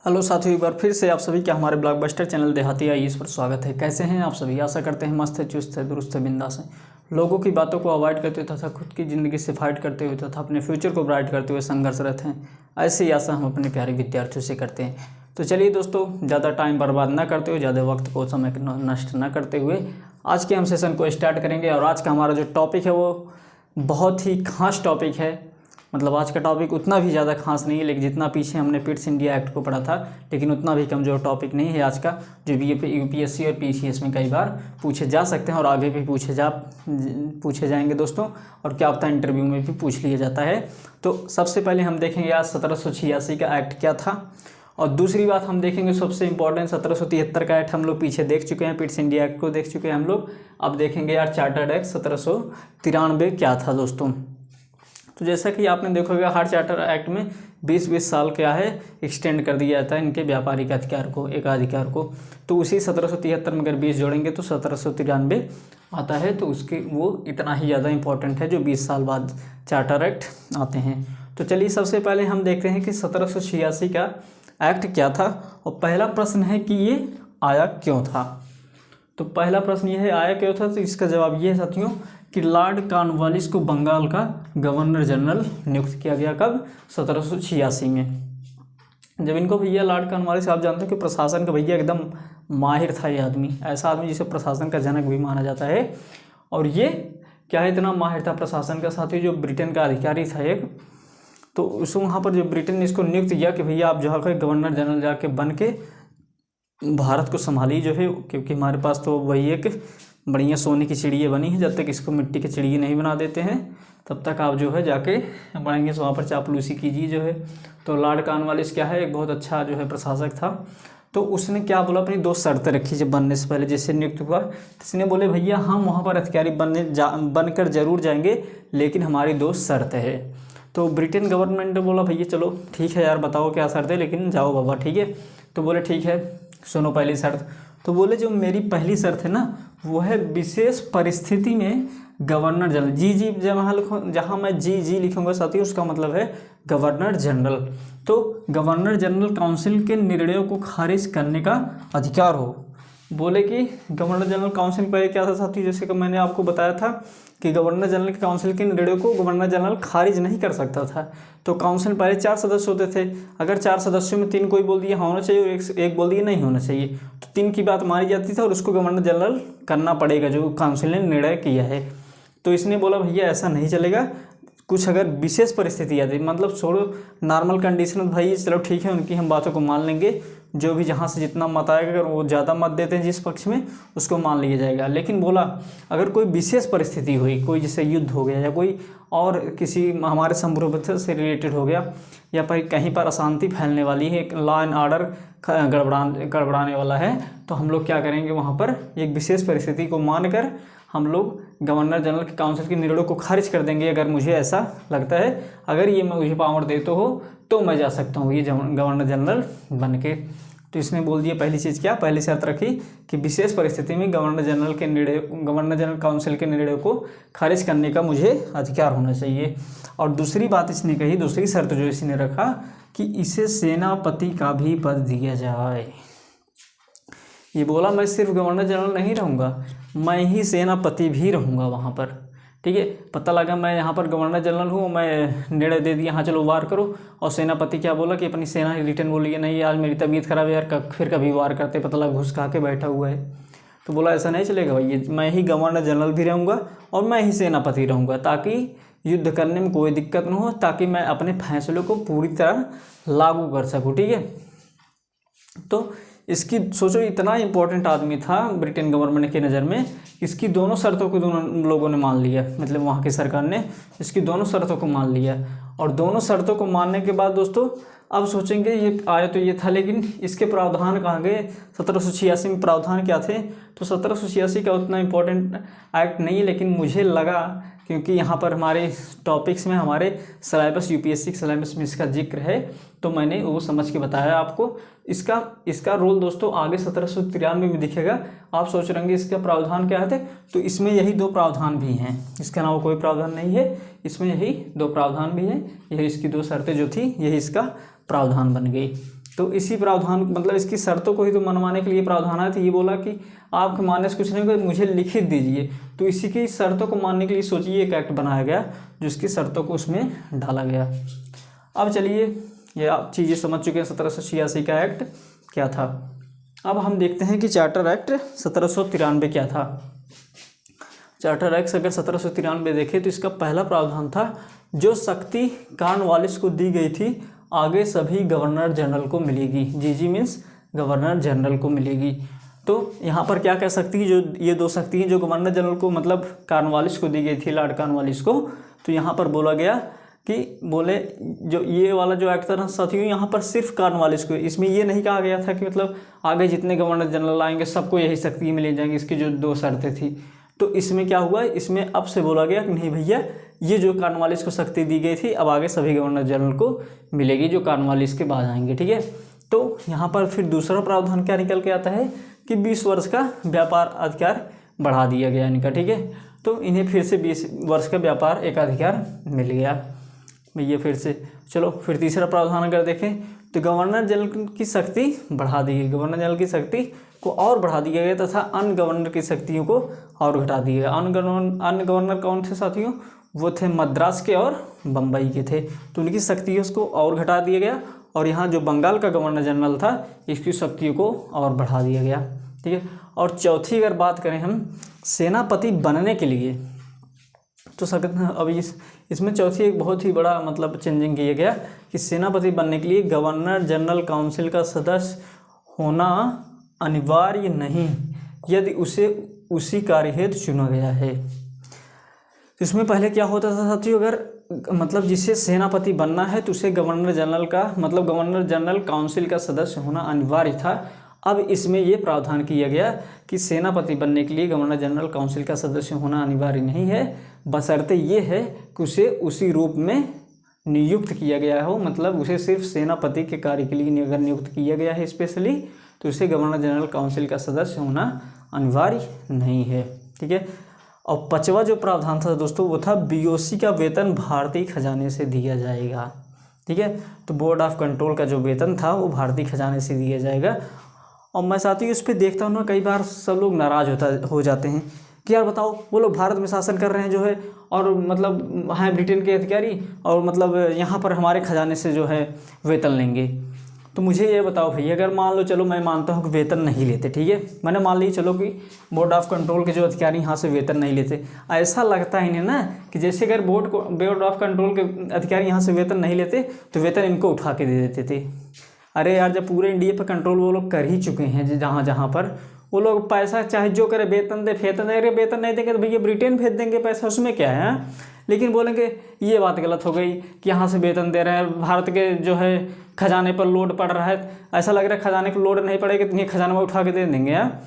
Hello साथियों, एक बार फिर से आप सभी का हमारे ब्लॉकबस्टर चैनल देहाती आईएएस पर स्वागत है। कैसे हैं आप सभी? आशा करते हैं मस्त है, चुस्त है, दुरुस्त है, बिंदास है। लोगों की बातों को अवॉइड करते हुए तथा खुद की ज़िंदगी से फाइट करते हुए तथा अपने फ्यूचर को ब्राइट करते हुए संघर्षरत हैं। ऐसी ही आशा हम अपने प्यारे विद्यार्थियों से करते हैं। तो चलिए दोस्तों, ज़्यादा टाइम बर्बाद ना करते हुए, ज़्यादा वक्त को समय नष्ट ना करते हुए आज के हम सेशन को स्टार्ट करेंगे। और आज का हमारा जो टॉपिक है वो बहुत ही खास टॉपिक है। मतलब आज का टॉपिक उतना भी ज़्यादा खास नहीं है, लेकिन जितना पीछे हमने पिट्स इंडिया एक्ट को पढ़ा था, लेकिन उतना भी कमज़ोर टॉपिक नहीं है आज का, जो भी यूपीएससी और पीसीएस में कई बार पूछे जा सकते हैं और आगे भी पूछे जाएंगे दोस्तों। और क्या पता इंटरव्यू में भी पूछ लिया जाता है। तो सबसे पहले हम देखेंगे आज 1786 का एक्ट क्या था, और दूसरी बात हम देखेंगे सबसे इंपॉर्टेंट 1773 का एक्ट हम लोग पीछे देख चुके हैं, पिट्स इंडिया एक्ट को देख चुके हैं हम लोग। अब देखेंगे यार चार्टर्ड एक्ट 1793 क्या था दोस्तों। तो जैसा कि आपने देखोगे हर चार्टर एक्ट में 20-20 साल क्या है एक्सटेंड कर दिया जाता है इनके व्यापारिक अधिकार को, एकाधिकार को। तो उसी 1773 में अगर 20 जोड़ेंगे तो 1793 आता है। तो उसके वो इतना ही ज़्यादा इंपॉर्टेंट है जो 20 साल बाद चार्टर एक्ट आते हैं। तो चलिए सबसे पहले हम देखते हैं कि 1786 का एक्ट क्या था। और पहला प्रश्न है कि ये आया क्यों था। तो पहला प्रश्न ये है आया क्यों था। तो इसका जवाब ये है साथियों कि लॉर्ड कॉर्नवालिस को बंगाल का गवर्नर जनरल नियुक्त किया गया। कब? 1786 में। जब इनको भैया लॉर्ड कॉर्नवालिस, आप जानते हो कि प्रशासन का भैया एकदम माहिर था ये आदमी, ऐसा आदमी जिसे प्रशासन का जनक भी माना जाता है। और ये क्या है, इतना माहिर था प्रशासन का साथी, जो ब्रिटेन का अधिकारी था एक। तो उस वहाँ पर जो ब्रिटेन ने इसको नियुक्त किया कि भैया आप जो है गवर्नर जनरल जाके बन के भारत को संभाली जो है, क्योंकि हमारे पास तो वही एक बढ़िया सोने की चिड़िया बनी है। जब तक इसको मिट्टी की चिड़िया नहीं बना देते हैं तब तक आप जो है जाके बढ़ेंगे, तो वहाँ पर चापलूसी कीजिए जो है। तो लॉर्ड कॉर्नवालिस क्या है, एक बहुत अच्छा जो है प्रशासक था। तो उसने क्या बोला, अपनी 2 शर्तें रखी जब बनने से पहले, जैसे नियुक्त हुआ तो इसने बोले भैया हम वहाँ पर अधिकारी बनकर जरूर जाएंगे, लेकिन हमारी 2 शर्तें है। तो ब्रिटेन गवर्नमेंट ने बोला भैया चलो ठीक है यार, बताओ क्या शर्त है, लेकिन जाओ बाबा ठीक है। तो बोले ठीक है सुनो पहली शर्त। तो बोले जो मेरी पहली शर्त है ना वो है विशेष परिस्थिति में गवर्नर जनरल, जी जहाँ मैं जी लिखूंगा साथी उसका मतलब है गवर्नर जनरल। तो गवर्नर जनरल काउंसिल के निर्णयों को खारिज करने का अधिकार हो। बोले कि गवर्नर जनरल काउंसिल पहले क्या था साथी, जैसे कि मैंने आपको बताया था कि गवर्नर जनरल के काउंसिल के निर्णयों को गवर्नर जनरल खारिज नहीं कर सकता था। तो काउंसिल पहले 4 सदस्य होते थे। अगर 4 सदस्यों में 3 कोई बोल दिया होना चाहिए और एक बोल दिया नहीं होना चाहिए, तो 3 की बात मानी जाती थी और उसको गवर्नर जनरल करना पड़ेगा जो काउंसिल ने निर्णय किया है। तो इसने बोला भैया ऐसा नहीं चलेगा, कुछ अगर विशेष परिस्थिति आती, मतलब छोड़ो नॉर्मल कंडीशन भाई चलो ठीक है उनकी हम बातों को मान लेंगे, जो भी जहाँ से जितना मत आएगा अगर वो ज़्यादा मत देते हैं जिस पक्ष में उसको मान लिया जाएगा। लेकिन बोला अगर कोई विशेष परिस्थिति हुई, कोई जैसे युद्ध हो गया या कोई और किसी हमारे संप्रभुत्व से रिलेटेड हो गया, या फिर कहीं पर अशांति फैलने वाली है, लॉ एंड ऑर्डर गड़बड़ाने वाला है, तो हम लोग क्या करेंगे वहाँ पर एक विशेष परिस्थिति को मानकर हम लोग गवर्नर जनरल के काउंसिल के निर्णयों को खारिज कर देंगे। अगर मुझे ऐसा लगता है, अगर ये मुझे पावर देते हो तो मैं जा सकता हूँ ये गवर्नर जनरल बन के। तो इसने बोल दिया पहली चीज़ क्या, पहली शर्त रखी कि विशेष परिस्थिति में गवर्नर जनरल काउंसिल के निर्णयों को खारिज करने का मुझे अधिकार होना चाहिए। और दूसरी बात इसने कही, दूसरी शर्त जो इसने रखा कि इसे सेनापति का भी पद दिया जाए। ये बोला मैं सिर्फ गवर्नर जनरल नहीं रहूँगा, मैं ही सेनापति भी रहूँगा वहाँ पर। ठीक है, पता लगा मैं यहाँ पर गवर्नर जनरल हूँ, मैं निर्णय दे दिया हाँ चलो वार करो, और सेनापति क्या बोला कि अपनी सेना रिटर्न बोली नहीं आज मेरी तबीयत खराब है यार, फिर कभी वार करते, पता लगा घुस खा के बैठा हुआ है। तो बोला ऐसा नहीं चलेगा भाई, मैं ही गवर्नर जनरल भी रहूँगा और मैं ही सेनापति रहूँगा, ताकि युद्ध करने में कोई दिक्कत न हो, ताकि मैं अपने फैसलों को पूरी तरह लागू कर सकूँ। ठीक है, तो इसकी सोचो इतना इंपॉर्टेंट आदमी था ब्रिटेन गवर्नमेंट की नज़र में, इसकी दोनों शर्तों को दोनों लोगों ने मान लिया, मतलब वहाँ की सरकार ने इसकी दोनों शर्तों को मान लिया। और दोनों शर्तों को मानने के बाद दोस्तों अब सोचेंगे ये आया तो ये था, लेकिन इसके प्रावधान कहाँ गए। 1786 में प्रावधान क्या थे। तो 1786 का उतना इम्पोर्टेंट एक्ट नहीं है, लेकिन मुझे लगा क्योंकि यहाँ पर हमारे टॉपिक्स में हमारे सिलेबस यूपीएससी सिलेबस में इसका जिक्र है, तो मैंने वो समझ के बताया आपको। इसका रोल दोस्तों आगे 1793 में दिखेगा। आप सोच रहे होंगे इसका प्रावधान क्या है, तो इसमें यही 2 प्रावधान भी हैं, इसके अलावा कोई प्रावधान नहीं है, इसमें यही 2 प्रावधान भी हैं। यही इसकी 2 शर्तें जो थी यही इसका प्रावधान बन गई। तो इसी प्रावधान मतलब इसकी शर्तों को ही तो मनवाने के लिए प्रावधान आया था। ये बोला कि आपके मानने से कुछ नहीं होगा, मुझे लिखित दीजिए। तो इसी की शर्तों को मानने के लिए सोचिए एक एक्ट बनाया गया जिसकी शर्तों को उसमें डाला गया। अब चलिए ये आप चीज़ें समझ चुके हैं 1786 का एक्ट क्या था। अब हम देखते हैं कि चार्टर एक्ट 1793 क्या था। चार्टर एक्ट अगर 1793 देखें तो इसका पहला प्रावधान था, जो शक्ति कॉर्नवालिस को दी गई थी आगे सभी गवर्नर जनरल को मिलेगी। जीजी मीन्स गवर्नर जनरल को मिलेगी। तो यहाँ पर क्या कह सकती है, जो ये दो शक्ति हैं जो गवर्नर जनरल को मतलब कॉर्नवालिस को दी गई थी, लॉर्ड कॉर्नवालिस को। तो यहाँ पर बोला गया कि बोले जो ये वाला जो एक्ट था ना साथियों, यहाँ पर सिर्फ कॉर्नवालिस को, इसमें ये नहीं कहा गया था कि मतलब आगे जितने गवर्नर जनरल आएंगे सबको यही शक्ति मिल जाएंगी। इसकी जो दो शर्तें थी, तो इसमें क्या हुआ, इसमें अब से बोला गया कि नहीं भैया, ये जो कॉर्नवालिस को शक्ति दी गई थी अब आगे सभी गवर्नर जनरल को मिलेगी जो कॉर्नवालिस के बाद आएंगे। ठीक है। तो यहाँ पर फिर दूसरा प्रावधान क्या निकल के आता है कि 20 वर्ष का व्यापार अधिकार बढ़ा दिया गया इनका। ठीक है। तो इन्हें फिर से 20 वर्ष का व्यापार एकाधिकार मिल गया भैया फिर से। चलो फिर तीसरा प्रावधान अगर देखें तो गवर्नर जनरल की शक्ति बढ़ा दी गई। गवर्नर जनरल की शक्ति को और बढ़ा दिया गया तथा अन्य गवर्नर की शक्तियों को और घटा दिया गया। अन्य गवर्नर कौन थे साथियों, वो थे मद्रास के और बम्बई के थे। तो उनकी शक्तियों को और घटा दिया गया और यहाँ जो बंगाल का गवर्नर जनरल था इसकी शक्तियों को और बढ़ा दिया गया। ठीक है। और चौथी अगर बात करें हम सेनापति बनने के लिए, तो अब इसमें चौथी एक बहुत ही बड़ा मतलब चेंजिंग किया गया कि सेनापति बनने के लिए गवर्नर जनरल काउंसिल का सदस्य होना अनिवार्य नहीं यदि उसे उसी कार्य हेतु चुना गया है। इसमें पहले क्या होता था साथियों, अगर मतलब जिसे सेनापति बनना है तो उसे गवर्नर जनरल का मतलब गवर्नर जनरल काउंसिल का सदस्य होना अनिवार्य था। अब इसमें ये प्रावधान किया गया कि सेनापति बनने के लिए गवर्नर जनरल काउंसिल का सदस्य होना अनिवार्य नहीं है, बशर्ते ये है कि उसे उसी रूप में नियुक्त किया गया हो। मतलब उसे सिर्फ सेनापति के कार्य के लिए अगर नियुक्त किया गया है स्पेशली, तो उसे गवर्नर जनरल काउंसिल का सदस्य होना अनिवार्य नहीं है। ठीक है। और पांचवा जो प्रावधान था दोस्तों वो था बीओसी का वेतन भारतीय खजाने से दिया जाएगा। ठीक है। तो बोर्ड ऑफ कंट्रोल का जो वेतन था वो भारतीय खजाने से दिया जाएगा। और मैं साथियों इस पर देखता हूँ ना, कई बार सब लोग नाराज़ हो जाते हैं कि यार बताओ वो लोग भारत में शासन कर रहे हैं जो है, और मतलब हैं ब्रिटेन के अधिकारी, और मतलब यहाँ पर हमारे खजाने से जो है वेतन लेंगे। तो मुझे ये बताओ भैया, अगर मान लो, चलो मैं मानता हूँ कि वेतन नहीं लेते, ठीक है, मैंने मान ली चलो कि बोर्ड ऑफ कंट्रोल के जो अधिकारी यहाँ से वेतन नहीं लेते, ऐसा लगता है इन्हें ना कि जैसे अगर बोर्ड ऑफ कंट्रोल के अधिकारी यहाँ से वेतन नहीं लेते तो वेतन इनको उठा के दे देते थे। अरे यार, जब पूरे इंडिया पर कंट्रोल वो लोग कर ही चुके हैं, जहाँ जहाँ पर वो लोग पैसा चाहे जो करे, वेतन दे फेतन दे, अरे वेतन नहीं देंगे तो भैया ब्रिटेन भेज देंगे पैसा, उसमें क्या है। लेकिन बोलेंगे ये बात गलत हो गई कि यहाँ से वेतन दे रहे हैं, भारत के जो है खजाने पर लोड पड़ रहा है, ऐसा लग रहा है खजाने पर लोड नहीं पड़ेगा तो ये खजाना में उठा के दे देंगे यार।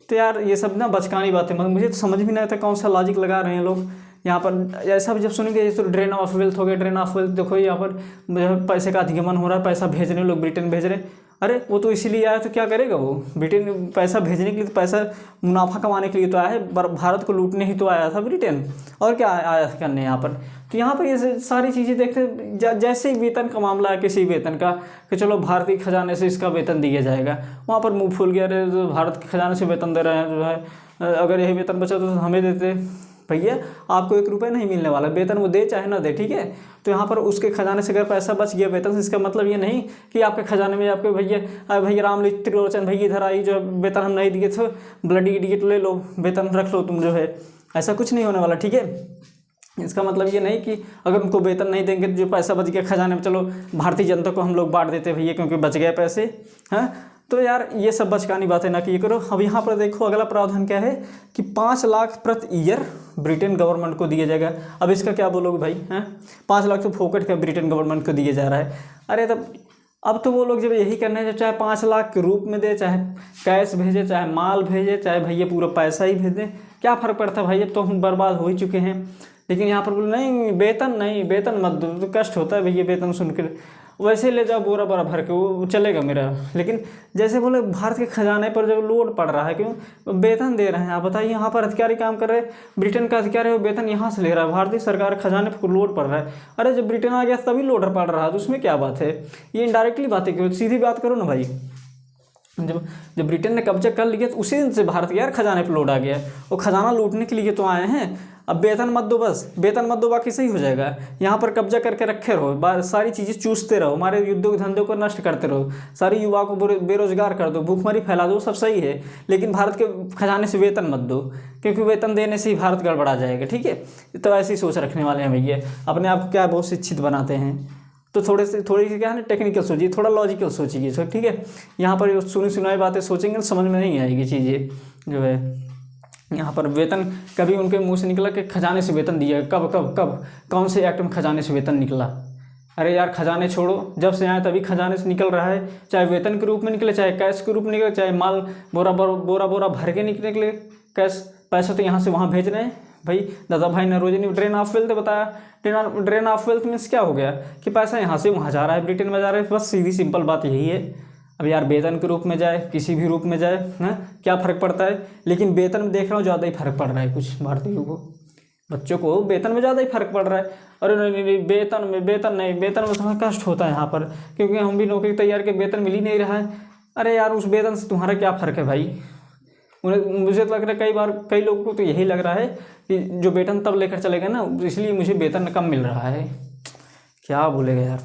तो यार ये सब ना बचकानी बातें, मतलब मुझे तो समझ भी नहीं आता कौन सा लॉजिक लगा रहे हैं लोग यहाँ पर। ऐसा भी जब सुनेंगे ये तो ड्रेन ऑफ वेल्थ हो गया, ड्रेन ऑफ वेल्थ, देखो यहाँ पर पैसे का अधिगमन हो रहा है, पैसा भेज रहे लोग, ब्रिटेन भेज रहे। अरे वो तो इसीलिए आया तो क्या करेगा वो, ब्रिटेन पैसा भेजने के लिए तो, पैसा मुनाफा कमाने के लिए तो आया है, भारत को लूटने ही तो आया था ब्रिटेन, और क्या आया था करने यहाँ पर। तो यहाँ पर ये सारी चीज़ें देखते, जैसे ही वेतन का मामला है किसी वेतन का कि चलो भारतीय खजाने से इसका वेतन दिया जाएगा, वहाँ पर मुँह फूल गया, अरे तो भारत के खजाने से वेतन दे रहे हैं जो है, अगर यही वेतन बचा तो हमें देते। भैया आपको 1 रुपये नहीं मिलने वाला, वेतन वो दे चाहे ना दे, ठीक है। तो यहाँ पर उसके खजाने से अगर पैसा बच गया वेतन से, इसका मतलब ये नहीं कि आपके खजाने में आपके भैया रामली त्रिलोचन भैया इधर आई जो वेतन हम नहीं दिए थे, ब्लडी इडियट ले लो वेतन रख लो तुम जो है, ऐसा कुछ नहीं होने वाला, ठीक है। इसका मतलब ये नहीं कि अगर उनको वेतन नहीं देंगे तो जो पैसा बच गया खजाने में, चलो भारतीय जनता को हम लोग बांट देते भैया क्योंकि बच गए पैसे, हैं। तो यार ये सब बचकानी बातें ना किए करो। अब यहाँ पर देखो अगला प्रावधान क्या है कि 5 लाख प्रति ईयर ब्रिटेन गवर्नमेंट को दिया जाएगा। अब इसका क्या बोलोगे भाई, हैं 5 लाख तो फोकट का ब्रिटेन गवर्नमेंट को दिया जा रहा है। अरे तब अब तो वो लोग जब यही करने हैं, चाहे 5 लाख के रूप में दे, चाहे कैश भेजे, चाहे माल भेजे, चाहे भैया पूरा पैसा ही भेज दें, क्या फ़र्क पड़ता है भाई, अब तो हम बर्बाद हो ही चुके हैं। लेकिन यहाँ पर बोले नहीं वेतन नहीं, वेतन मत दो, तो कष्ट होता है भैया वेतन सुन कर, वैसे ले जाओ बोरा बोरा भर के, वो चलेगा मेरा। लेकिन जैसे बोले भारत के खजाने पर जब लोड पड़ रहा है, क्यों वेतन दे रहे हैं आप बताइए, यहाँ पर अधिकारी काम कर रहे हैं, ब्रिटेन का अधिकारी वो वेतन यहाँ से ले रहा है, भारतीय सरकार खजाने पर लोड पड़ रहा है। अरे जब ब्रिटेन आ गया तभी लोड पड़ रहा है, तो उसमें क्या बात है, ये इनडायरेक्टली बातें क्यों, सीधी बात करो ना भाई। जब ब्रिटेन ने कब्जा कर लिया तो उसी दिन से भारत के यार खजाने पर लोड आ गया, वो खजाना लूटने के लिए तो आए हैं। अब वेतन मत दो, बस वेतन मत दो, बाकी सही हो जाएगा। यहाँ पर कब्जा करके रखे रहो, सारी चीज़ें चूसते रहो, हमारे उद्योग धंधों को नष्ट करते रहो, सारी युवा को बेरोजगार कर दो, भूखमरी फैला दो, सब सही है। लेकिन भारत के खजाने से वेतन मत दो, क्योंकि वेतन देने से ही भारत गड़बड़ा जाएगा, ठीक है। तो ऐसी सोच रखने वाले हैं भैया, अपने आप को क्या बहुत शिक्षित बनाते हैं। तो थोड़ी सी क्या है ना, टेक्निकल सोचिए, थोड़ा लॉजिकल सोचिए, ठीक है। यहाँ पर सुनी सुनाई बातें सोचेंगे तो समझ में नहीं आएगी चीज़ें जो है। यहाँ पर वेतन कभी उनके मुंह से निकला कि खजाने से वेतन दिया, कब कब कब कौन से एक्ट में खजाने से वेतन निकला? अरे यार खजाने छोड़ो, जब से आए तभी खजाने से निकल रहा है, चाहे वेतन के रूप में निकले, चाहे कैश के रूप में निकले, चाहे माल बोरा भर के निकले कैश, पैसे तो यहाँ से वहाँ भेज रहे हैं भाई। दादा भाई नौरोजी ने ड्रेन ऑफ वेल्थ बताया, ड्रेन ऑफ वेल्थ मीन्स क्या हो गया कि पैसा यहाँ से वहाँ जा रहा है, ब्रिटेन में जा रहा है, बस सीधी सिंपल बात यही है। अब यार वेतन के रूप में जाए, किसी भी रूप में जाए ना, क्या फ़र्क पड़ता है? लेकिन वेतन में देख रहा हूँ ज़्यादा ही फर्क पड़ रहा है कुछ भारतीयों को, बच्चों को वेतन में ज़्यादा ही फर्क पड़ रहा है। अरे नहीं वेतन में थोड़ा कष्ट होता है यहाँ पर, क्योंकि हम भी नौकरी तैयार के वेतन मिल ही नहीं रहा है। अरे यार उस वेतन से तुम्हारा क्या फ़र्क है भाई? मुझे तो लग रहा है कई लोगों को तो यही लग रहा है कि जो वेतन तब लेकर चलेगा ना, इसलिए मुझे वेतन कम मिल रहा है। क्या बोलेगा यार।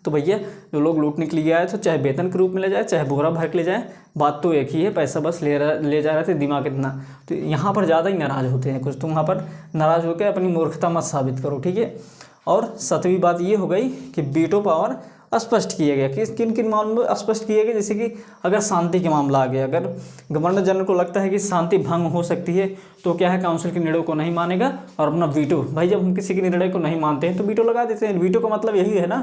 तो भैया जो लोग लूटने के लिए आए तो चाहे वेतन के रूप में ले जाए, चाहे बोरा भर के ले जाए, बात तो एक ही है, पैसा बस ले जा रहे थे, दिमाग इतना। तो यहाँ पर ज़्यादा ही नाराज़ होते हैं कुछ, तो वहाँ पर नाराज़ होकर अपनी मूर्खता मत साबित करो, ठीक है। और 7वीं बात ये हो गई कि वीटो पावर स्पष्ट किया गया कि किन किन मामलों में स्पष्ट किया गया, जैसे कि अगर शांति का मामला आ गया, अगर गवर्नर जनरल को लगता है कि शांति भंग हो सकती है तो क्या है, काउंसिल के निर्णय को नहीं मानेगा और अपना वीटो, भाई जब हम किसी के निर्णय को नहीं मानते हैं तो वीटो लगा देते हैं। वीटो का मतलब यही है ना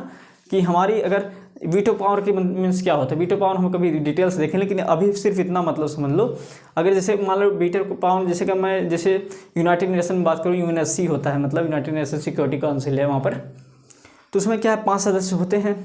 कि हमारी अगर वीटो पावर की मीन्स क्या होता है, वीटो पावर हम कभी डिटेल्स देखें, लेकिन अभी सिर्फ इतना मतलब समझ लो। अगर जैसे मान लो वीटो पावर, जैसे कि मैं जैसे यूनाइटेड नेशन में बात करूँ, यूएनएससी होता है, मतलब यूनाइटेड नेशन सिक्योरिटी काउंसिल है वहाँ पर, तो उसमें क्या है 5 सदस्य होते हैं,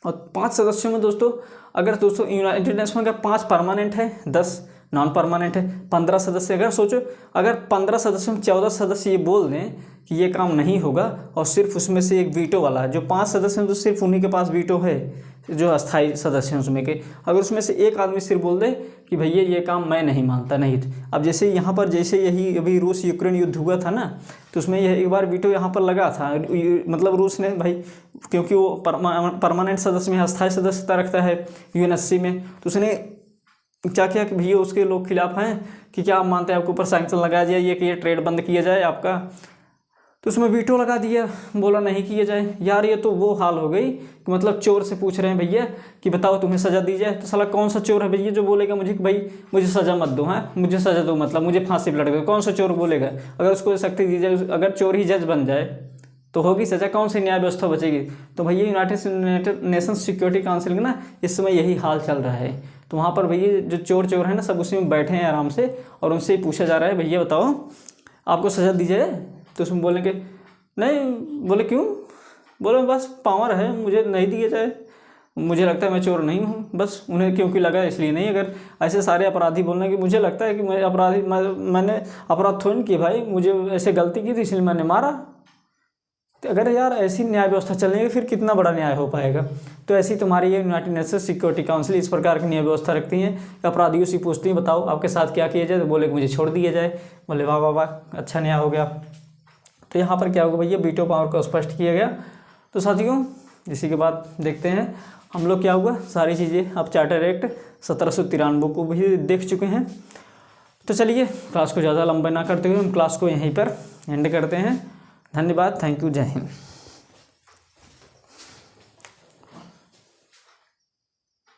और 5 सदस्यों में दोस्तों अगर दोस्तों यूनाइटेड नेशन में 5 परमानेंट है, 10 नॉन परमानेंट है, 15 सदस्य। अगर सोचो अगर 15 सदस्यों में 14 सदस्य ये बोल दें कि ये काम नहीं होगा, और सिर्फ उसमें से एक वीटो वाला है, जो 5 सदस्य हैं तो सिर्फ उन्हीं के पास वीटो है, जो अस्थायी सदस्य हैं उसमें के, अगर उसमें से एक आदमी सिर्फ बोल दे कि भैया ये काम मैं नहीं मानता, नहीं। अब जैसे यहाँ पर जैसे यही अभी रूस यूक्रेन युद्ध हुआ था ना, तो उसमें यह एक बार वीटो यहाँ पर लगा था, मतलब रूस ने भाई, क्योंकि वो परमानेंट सदस्य में अस्थायी सदस्यता रखता है यूएनएससी में, तो उसने क्या किया कि भैया उसके लोग खिलाफ हैं कि क्या आप मानते हैं आपके ऊपर सैंक्शन लगाया जाए, कि ये ट्रेड बंद किया जाए आपका, तो उसमें वीटो लगा दिया, बोला नहीं किया जाए। यार ये तो वो हाल हो गई कि मतलब चोर से पूछ रहे हैं भैया कि बताओ तुम्हें सज़ा दी जाए, तो साला कौन सा चोर है भैया जो बोलेगा मुझे कि भाई मुझे सज़ा मत दो, हाँ मुझे सज़ा दो, मतलब मुझे फांसी पर लटक दो, कौन सा चोर बोलेगा? अगर उसको शक्ति दी जाए, अगर चोर ही जज बन जाए तो होगी सज़ा, कौन सी न्याय व्यवस्था बचेगी? तो भैया यूनाइटेड नेशन सिक्योरिटी काउंसिल में ना इस समय यही हाल चल रहा है। तो वहाँ पर भैया जो चोर है ना, सब उसी में बैठे हैं आराम से, और उनसे ही पूछा जा रहा है भैया बताओ आपको सज़ा दी जाए, तो उसमें बोलेंगे नहीं, बोले क्यों? बोले बस पावर है, मुझे नहीं दिया जाए, मुझे लगता है मैं चोर नहीं हूँ, बस उन्हें क्योंकि लगा इसलिए नहीं। अगर ऐसे सारे अपराधी बोलने कि मुझे लगता है कि मैं अपराधी, मैंने अपराध थोड़ी किया भाई, मुझे ऐसे गलती की थी इसलिए मैंने मारा। तो अगर यार ऐसी न्याय व्यवस्था चलेगी फिर कितना बड़ा न्याय हो पाएगा। तो ऐसी तुम्हारी ये यूनाइटेड नेशन सिक्योरिटी काउंसिल इस प्रकार की न्याय व्यवस्था रखती हैं, अपराधियों से पूछती हैं बताओ आपके साथ क्या किया जाए, तो बोले कि मुझे छोड़ दिया जाए, बोले वाह वाह वाह अच्छा न्याय हो गया। तो यहाँ पर क्या होगा भैया, वीटो पावर को स्पष्ट किया गया। तो साथियों इसी के बाद देखते हैं हम लोग क्या हुआ, सारी चीज़ें अब चार्टर एक्ट 1793 को भी देख चुके हैं। तो चलिए क्लास को ज़्यादा लंबा ना करते हुए हम क्लास को यहीं पर एंड करते हैं। धन्यवाद, थैंक यू, जय हिंद।